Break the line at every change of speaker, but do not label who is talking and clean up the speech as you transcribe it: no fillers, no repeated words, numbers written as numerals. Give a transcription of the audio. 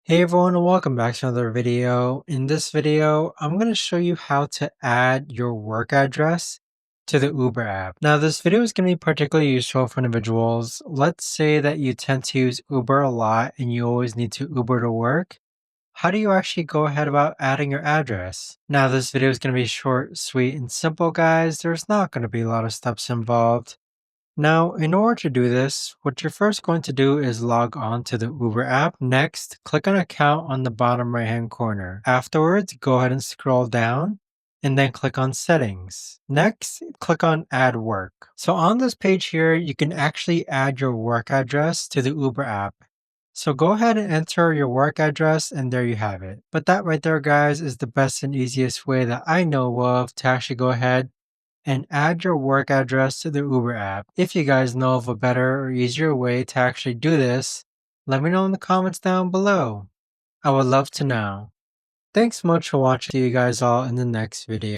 Hey everyone, and welcome back to another video. In this video, I'm going to show you how to add your work address to the Uber app. Now, this video is going to be particularly useful for individuals. Let's say that you tend to use Uber a lot and you always need to Uber to work. How do you actually go ahead about adding your address? Now, this video is going to be short, sweet, and simple, guys. There's not going to be a lot of steps involved. Now, in order to do this, what you're first going to do is log on to the Uber app. Next, click on account on the bottom right hand corner. Afterwards, go ahead and scroll down and then click on settings. Next, click on add work. So on this page here, you can actually add your work address to the Uber app. So go ahead and enter your work address and there you have it. But that right there, guys, is the best and easiest way that I know of to actually go ahead and add your work address to the Uber app. If you guys know of a better or easier way to actually do this, let me know in the comments down below. I would love to know. Thanks so much for watching. See you guys all in the next video.